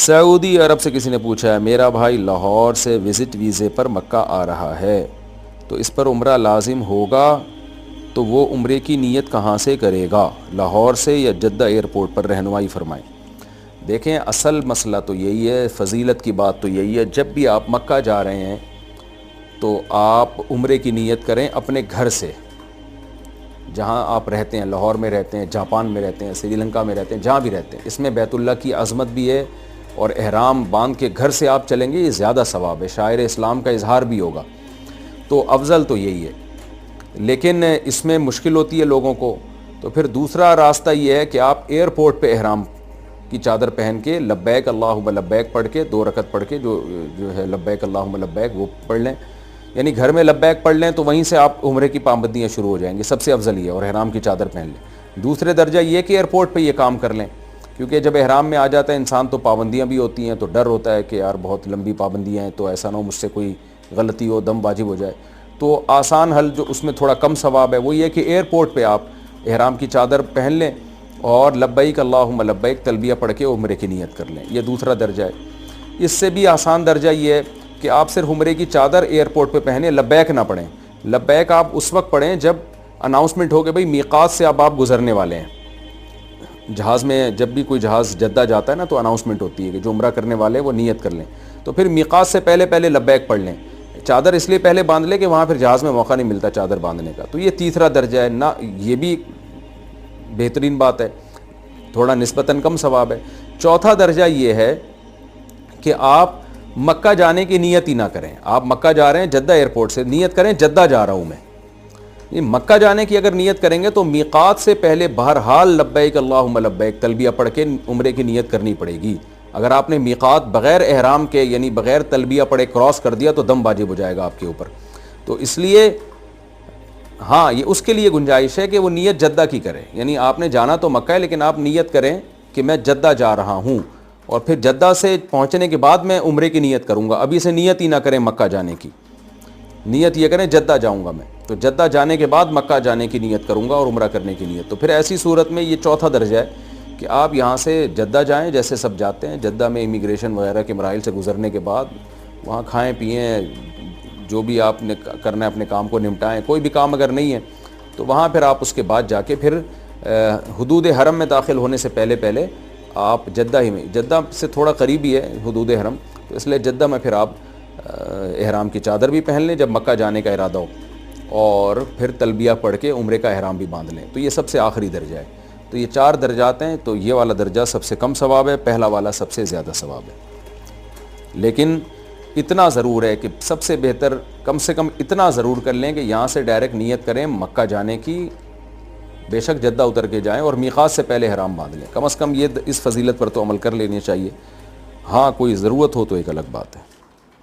سعودی عرب سے کسی نے پوچھا ہے میرا بھائی لاہور سے وزٹ ویزے پر مکہ آ رہا ہے تو اس پر عمرہ لازم ہوگا، تو وہ عمرے کی نیت کہاں سے کرے گا، لاہور سے یا جدہ ایئرپورٹ پر؟ رہنمائی فرمائیں۔ دیکھیں اصل مسئلہ تو یہی ہے، فضیلت کی بات تو یہی ہے، جب بھی آپ مکہ جا رہے ہیں تو آپ عمرے کی نیت کریں اپنے گھر سے، جہاں آپ رہتے ہیں، لاہور میں رہتے ہیں، جاپان میں رہتے ہیں، سری لنکا میں رہتے ہیں، جہاں بھی رہتے ہیں، اس میں بیت اللہ کی عظمت بھی ہے، اور احرام باندھ کے گھر سے آپ چلیں گے یہ زیادہ ثواب ہے، شاعر اسلام کا اظہار بھی ہوگا، تو افضل تو یہی ہے۔ لیکن اس میں مشکل ہوتی ہے لوگوں کو، تو پھر دوسرا راستہ یہ ہے کہ آپ ایئرپورٹ پہ احرام کی چادر پہن کے لبیک اللہم لبیک پڑھ کے 2 رکعت پڑھ کے جو ہے لبیک اللہم لبیک وہ پڑھ لیں، یعنی گھر میں لبیک پڑھ لیں تو وہیں سے آپ عمرے کی پابندیاں شروع ہو جائیں گی، سب سے افضل یہ، اور احرام کی چادر پہن لیں۔ دوسرے درجہ یہ کہ ایئرپورٹ پہ یہ کام کر لیں، کیونکہ جب احرام میں آ جاتا ہے انسان تو پابندیاں بھی ہوتی ہیں، تو ڈر ہوتا ہے کہ یار بہت لمبی پابندیاں ہیں تو ایسا نہ ہو مجھ سے کوئی غلطی ہو، دم واجب ہو جائے۔ تو آسان حل جو اس میں تھوڑا کم ثواب ہے وہ یہ کہ ایئرپورٹ پہ آپ احرام کی چادر پہن لیں اور لبیک اللہم لبیک تلبیہ پڑھ کے عمرے کی نیت کر لیں، یہ دوسرا درجہ ہے۔ اس سے بھی آسان درجہ یہ ہے کہ آپ صرف عمرے کی چادر ایئرپورٹ پہ پہنیں، لبیک نہ پڑھیں۔ لبیک آپ اس وقت پڑھیں جب اناؤنسمنٹ ہو کہ بھئی میقات سے اب آپ گزرنے والے ہیں۔ جہاز میں جب بھی کوئی جہاز جدہ جاتا ہے نا تو اناؤنسمنٹ ہوتی ہے کہ جو عمرہ کرنے والے ہیں وہ نیت کر لیں، تو پھر میقات سے پہلے لبیک پڑھ لیں۔ چادر اس لیے پہلے باندھ لیں کہ وہاں پھر جہاز میں موقع نہیں ملتا چادر باندھنے کا، تو یہ تیسرا درجہ ہے نا، یہ بھی بہترین بات ہے، تھوڑا نسبتاً کم ثواب ہے۔ چوتھا درجہ یہ ہے کہ آپ مکہ جانے کی نیت ہی نہ کریں، آپ مکہ جا رہے ہیں جدہ ایئرپورٹ سے نیت کریں جدہ جا رہا ہوں میں، یہ مکہ جانے کی اگر نیت کریں گے تو میقات سے پہلے بہرحال لبیک اللہم لبیک تلبیہ پڑھ کے عمرے کی نیت کرنی پڑے گی۔ اگر آپ نے میقات بغیر احرام کے یعنی بغیر تلبیہ پڑھے کراس کر دیا تو دم واجب ہو جائے گا آپ کے اوپر، تو اس لیے ہاں یہ اس کے لیے گنجائش ہے کہ وہ نیت جدہ کی کرے، یعنی آپ نے جانا تو مکہ ہے لیکن آپ نیت کریں کہ میں جدہ جا رہا ہوں، اور پھر جدہ سے پہنچنے کے بعد میں عمرے کی نیت کروں گا، ابھی سے نیت ہی نہ کریں مکہ جانے کی، نیت یہ کریں جدہ جاؤں گا میں، تو جدہ جانے کے بعد مکہ جانے کی نیت کروں گا اور عمرہ کرنے کی نیت، تو پھر ایسی صورت میں یہ چوتھا درجہ ہے کہ آپ یہاں سے جدہ جائیں جیسے سب جاتے ہیں، جدہ میں امیگریشن وغیرہ کے مراحل سے گزرنے کے بعد وہاں کھائیں پئیں، جو بھی آپ نے کرنا ہے اپنے کام کو نمٹائیں، کوئی بھی کام اگر نہیں ہے تو وہاں پھر آپ اس کے بعد جا کے پھر حدود حرم میں داخل ہونے سے پہلے آپ جدہ ہی میں، جدہ سے تھوڑا قریب ہی ہے حدود حرم، تو اس لیے جدہ میں پھر آپ احرام کی چادر بھی پہن لیں جب مکہ جانے کا ارادہ ہو، اور پھر تلبیہ پڑھ کے عمرے کا احرام بھی باندھ لیں، تو یہ سب سے آخری درجہ ہے۔ تو یہ 4 درجات ہیں، تو یہ والا درجہ سب سے کم ثواب ہے، پہلا والا سب سے زیادہ ثواب ہے، لیکن اتنا ضرور ہے کہ سب سے بہتر کم سے کم اتنا ضرور کر لیں کہ یہاں سے ڈائریکٹ نیت کریں مکہ جانے کی، بے شک جدہ اتر کے جائیں اور میقات سے پہلے احرام باندھ لیں، کم از کم یہ اس فضیلت پر تو عمل کر لینی چاہیے، ہاں کوئی ضرورت ہو تو ایک الگ بات ہے۔